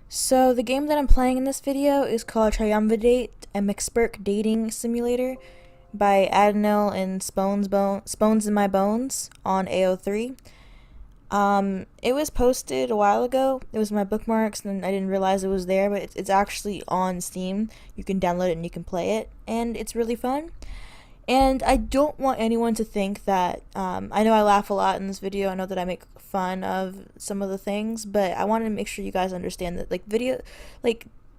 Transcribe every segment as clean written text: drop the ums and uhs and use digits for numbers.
So the game that I'm playing in this video is called Triumvidate, a McSpurk dating simulator by Adenil and Spones in My Bones on AO3. It was posted a while ago. It was my bookmarks, and I didn't realize it was there, but it's actually on Steam. You can download it and you can play it, and it's really fun. And I don't want anyone to think that, I know I laugh a lot in this video, I know that I make fun of some of the things, but I wanted to make sure you guys understand that,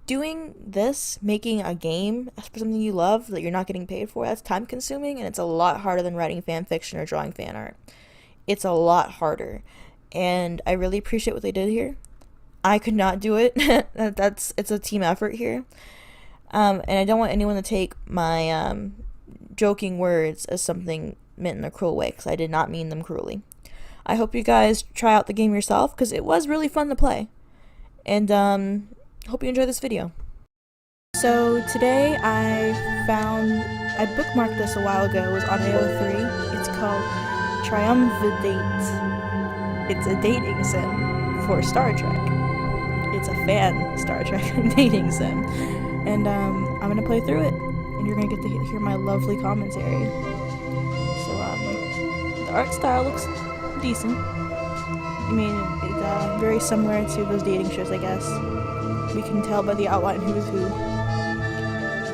doing this, making a game for something you love that you're not getting paid for, that's time consuming, and it's a lot harder than writing fan fiction or drawing fan art. It's a lot harder, and I really appreciate what they did here. I could not do it. It's a team effort here. And I don't want anyone to take my, joking words as something meant in a cruel way, because I did not mean them cruelly. I hope you guys try out the game yourself, because it was really fun to play. And hope you enjoy this video. So today I bookmarked this a while ago. It was on AO3. It's called Triumvidate. It's a dating sim for Star Trek. It's a fan Star Trek dating sim. And I'm going to play through it. And you're gonna get to hear my lovely commentary. So, the art style looks decent. I mean, it's very similar to those dating shows, I guess. We can tell by the outline who's who.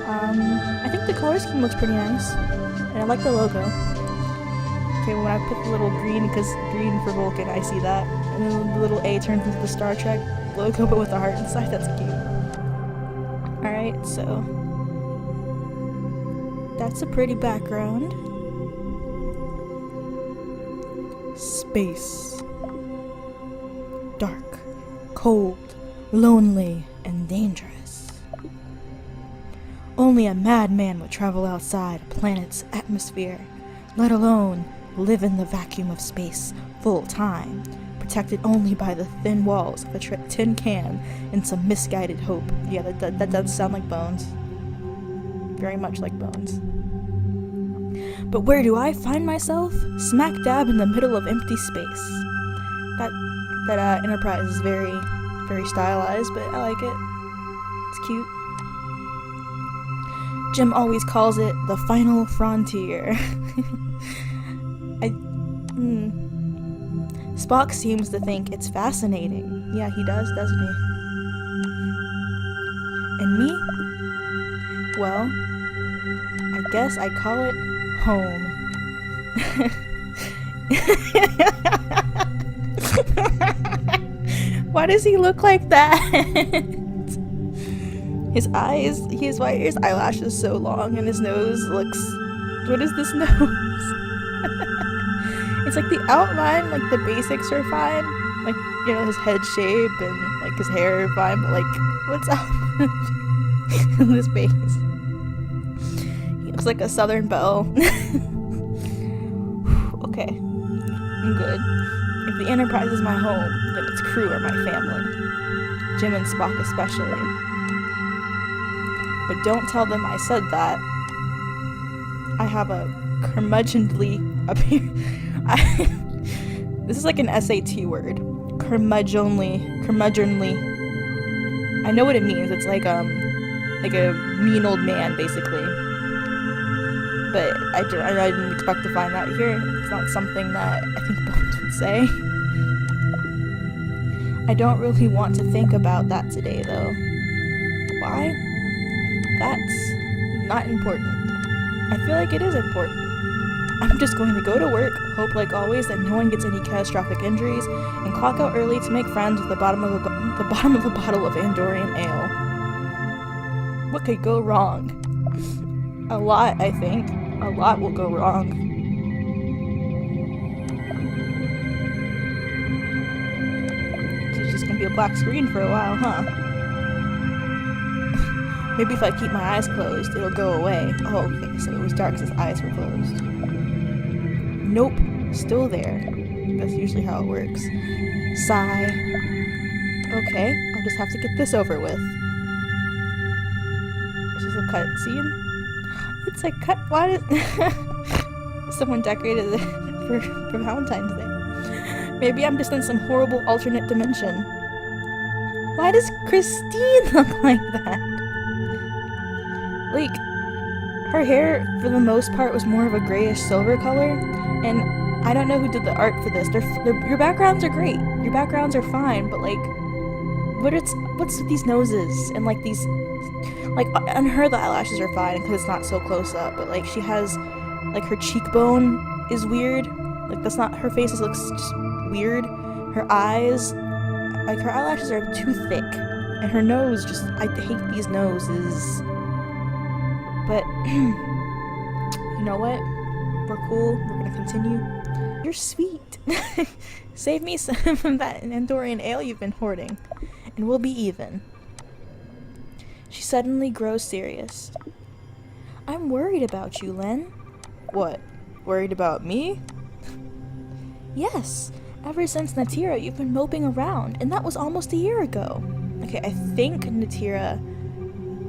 I think the color scheme looks pretty nice, and I like the logo. Okay, when I put the little green, because green for Vulcan, I see that, and then the little A turns into the Star Trek logo, but with the heart inside. That's cute. Alright, so that's a pretty background. Space. Dark, cold, lonely, and dangerous. Only a madman would travel outside a planet's atmosphere, let alone live in the vacuum of space full time, protected only by the thin walls of a tin can and some misguided hope. Yeah, that does sound like Bones. Very much like Bones. But where do I find myself? Smack dab in the middle of empty space. That Enterprise is very, very stylized, but I like it. It's cute. Jim always calls it the final frontier. Spock seems to think it's fascinating. Yeah, he does, doesn't he? And me? Well, I guess I call it home. Why does he look like that? His eyes, why are his eyelashes so long and his nose looks... What is this nose? It's like the outline, like the basics are fine. Like, you know, his head shape and like his hair fine, but like, what's up in this base? He looks like a Southern Belle. Okay, I'm good. If the Enterprise is my home, then its crew are my family. Jim and Spock especially. But don't tell them I said that. I have a curmudgeonly appearance. This is like an SAT word. Curmudgeonly. I know what it means. It's like a mean old man, basically. But I didn't expect to find that here. It's not something that I think Bones would say. I don't really want to think about that today, though. Why? That's not important. I feel like it is important. I'm just going to go to work, hope like always that no one gets any catastrophic injuries, and clock out early to make friends with the bottom of a bottle of Andorian ale. What could go wrong? A lot, I think. A lot will go wrong. It's just gonna be a black screen for a while, huh? Maybe if I keep my eyes closed, it'll go away. Oh, okay, so it was dark because his eyes were closed. Nope, still there. That's usually how it works. Sigh. Okay, I'll just have to get this over with. This is a cut scene. It's a cut. Why did someone decorated it for Valentine's Day? Maybe I'm just in some horrible alternate dimension. Why does Christine look like that? Like, her hair, for the most part, was more of a grayish silver color, and I don't know who did the art for this. Your backgrounds are great. Your backgrounds are fine, but like, what's with these noses and like these, like on her the eyelashes are fine because it's not so close up, but like she has, like her cheekbone is weird. Like that's not her face. Looks just weird. Her eyes, like her eyelashes are too thick, and her nose just I hate these noses. But you know what? We're cool. We're gonna continue. You're sweet. Save me some of that Andorian ale you've been hoarding, and we'll be even. She suddenly grows serious. I'm worried about you, Len. What? Worried about me? Yes. Ever since Natira, you've been moping around, and that was almost a year ago. Okay, I think Natira...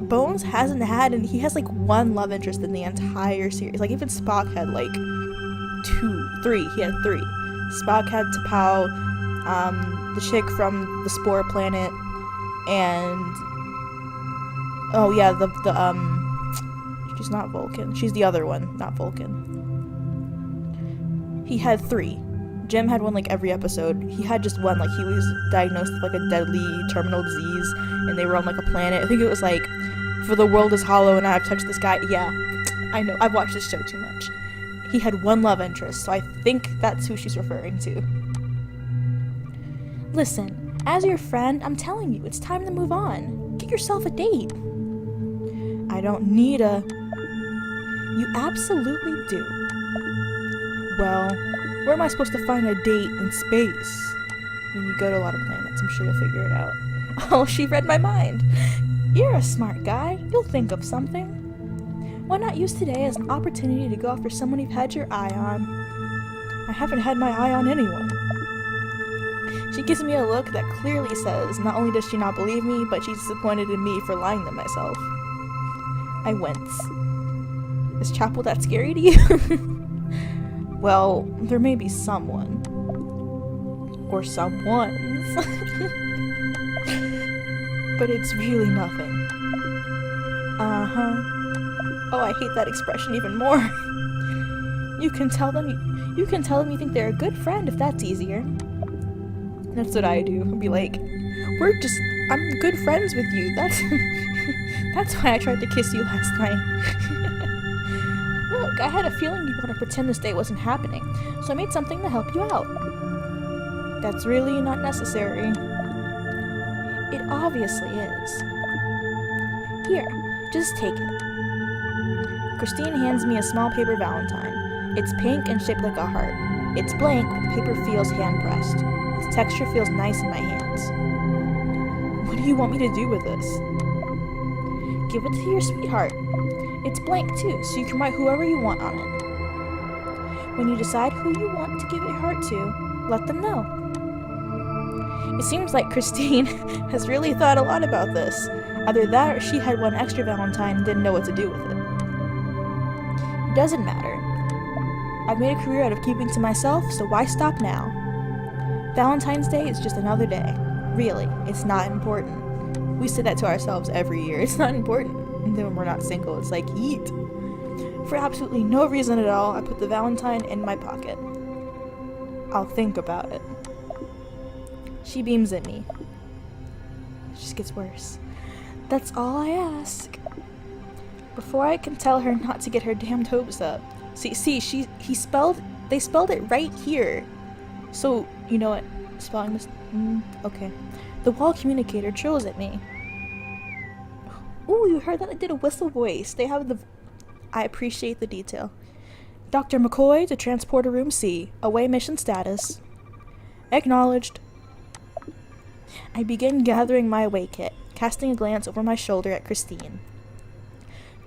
Bones hasn't had, and he has like one love interest in the entire series. Like even Spock had like three. He had 3. Spock had T'Pau, the chick from the Spore Planet, and oh yeah, the she's not Vulcan. She's the other one, not Vulcan. He had 3. Jim had one like every episode. He had just one, like he was diagnosed with like a deadly terminal disease, and they were on like a planet. I think it was like, for the world is hollow and I've touched this guy. Yeah, I know. I've watched this show too much. He had one love interest, so I think that's who she's referring to. Listen, as your friend, I'm telling you, it's time to move on. Get yourself a date. I don't need a... You absolutely do. Well, where am I supposed to find a date in space? I mean, you go to a lot of planets, I'm sure you'll figure it out. Oh, she read my mind. You're a smart guy. You'll think of something. Why not use today as an opportunity to go after someone you've had your eye on? I haven't had my eye on anyone. She gives me a look that clearly says not only does she not believe me, but she's disappointed in me for lying to myself. I wince. Is Chapel that scary to you? Well, there may be someone. Or someones. But it's really nothing. Uh-huh. Oh, I hate that expression even more. You can tell them you think they're a good friend if that's easier. That's what I do. I'll be like, I'm good friends with you. That's why I tried to kiss you last night. Look, I had a feeling you'd want to pretend this day wasn't happening, so I made something to help you out. That's really not necessary. It obviously is. Here, just take it. Christine hands me a small paper valentine. It's pink and shaped like a heart. It's blank, but the paper feels hand-pressed. Its texture feels nice in my hands. What do you want me to do with this? Give it to your sweetheart. It's blank too, so you can write whoever you want on it. When you decide who you want to give your heart to, let them know. It seems like Christine has really thought a lot about this. Either that or she had one extra valentine and didn't know what to do with it. It doesn't matter. I've made a career out of keeping to myself, so why stop now? Valentine's Day is just another day. Really, it's not important. We say that to ourselves every year. It's not important. And then when we're not single, it's like, yeet. For absolutely no reason at all, I put the valentine in my pocket. I'll think about it. She beams at me. It just gets worse. That's all I ask. Before I can tell her not to get her damned hopes up. See, they spelled it right here. So, you know what? Spelling this, okay. The wall communicator trills at me. Ooh, you heard that? I did a whistle voice. I appreciate the detail. Dr. McCoy to transporter room C. Away mission status. Acknowledged. I begin gathering my away kit, casting a glance over my shoulder at Christine.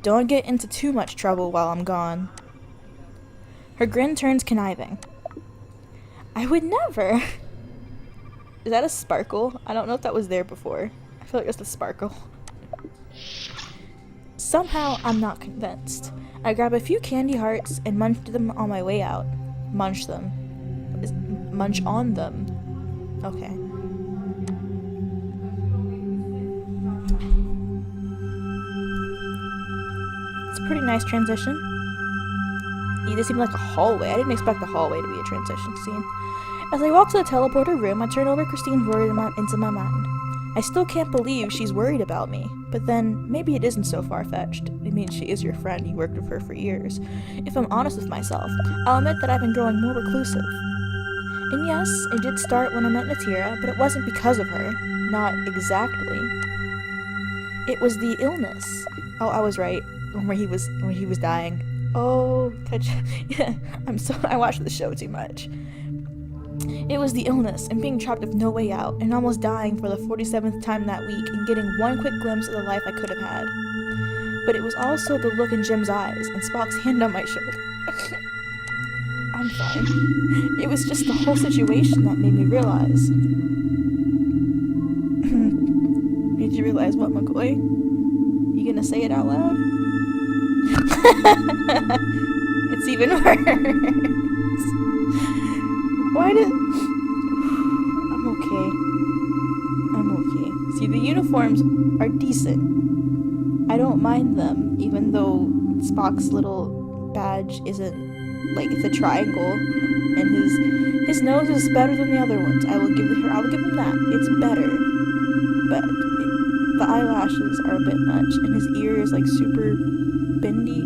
Don't get into too much trouble while I'm gone. Her grin turns conniving. I would never. Is that a sparkle? I don't know if that was there before. I feel like it's a sparkle. Somehow, I'm not convinced. I grab a few candy hearts and munch them on my way out. Munch them. Munch on them. Okay. It's a pretty nice transition. This seemed like a hallway. I didn't expect the hallway to be a transition scene. As I walk to the teleporter room, I turn over Christine's word into my mind. I still can't believe she's worried about me, but then maybe it isn't so far-fetched. I mean, she is your friend, you worked with her for years. If I'm honest with myself, I'll admit that I've been growing more reclusive. And yes, it did start when I met Natira, but it wasn't because of her. Not exactly. It was the illness. Oh, I was right. When he was dying. Oh, yeah, I watched the show too much. It was the illness and being trapped with no way out and almost dying for the 47th time that week and getting one quick glimpse of the life I could have had. But it was also the look in Jim's eyes and Spock's hand on my shoulder. I'm fine. It was just the whole situation that made me realize. Made you realize what, McCoy? You gonna say it out loud? It's even worse. Why did... I'm okay. See, the uniforms are decent. I don't mind them, even though Spock's little badge isn't, like, it's a triangle, and his nose is better than the other ones. I will give him that. It's better. But the eyelashes are a bit much, and his ear is, like, super bendy.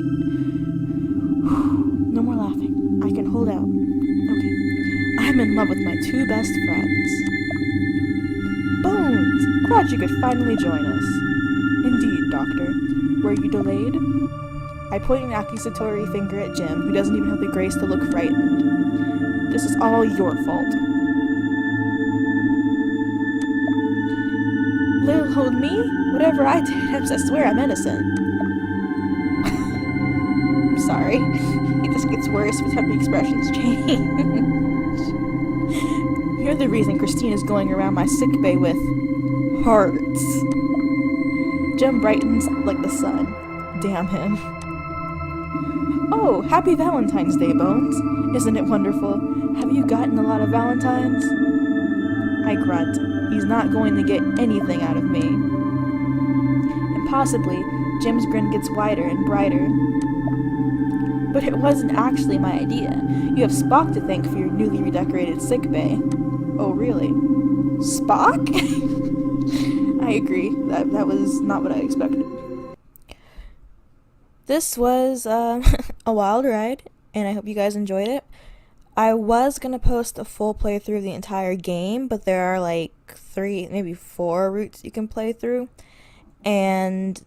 No more laughing. I can hold out. Okay. I'm in love with my two best friends. Bones! Glad you could finally join us. Indeed, Doctor. Were you delayed? I point an accusatory finger at Jim, who doesn't even have the grace to look frightened. This is all your fault. Little old me? Whatever I did, I swear I'm innocent. I'm sorry. It just gets worse with how the expressions change. You're the reason Christine is going around my sickbay with hearts. Jim brightens like the sun. Damn him. Oh, happy Valentine's Day, Bones. Isn't it wonderful? Have you gotten a lot of Valentines? I grunt. He's not going to get anything out of me. Impossibly, Jim's grin gets wider and brighter. But it wasn't actually my idea. You have Spock to thank for your newly redecorated sickbay. Oh, really? Spock? I agree. That was not what I expected. This was a wild ride, and I hope you guys enjoyed it. I was going to post a full playthrough of the entire game, but there are like 3, maybe 4 routes you can play through. And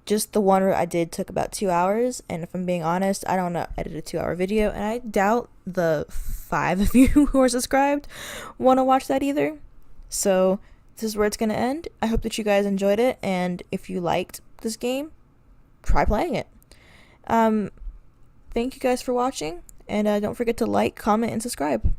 just the one route I did took about 2 hours, and if I'm being honest, I don't know, I did a 2-hour video, and I doubt the 5 of you who are subscribed want to watch that either. So this is where it's going to end. I hope that you guys enjoyed it, and if you liked this game, try playing it. Thank you guys for watching, and don't forget to like, comment, and subscribe.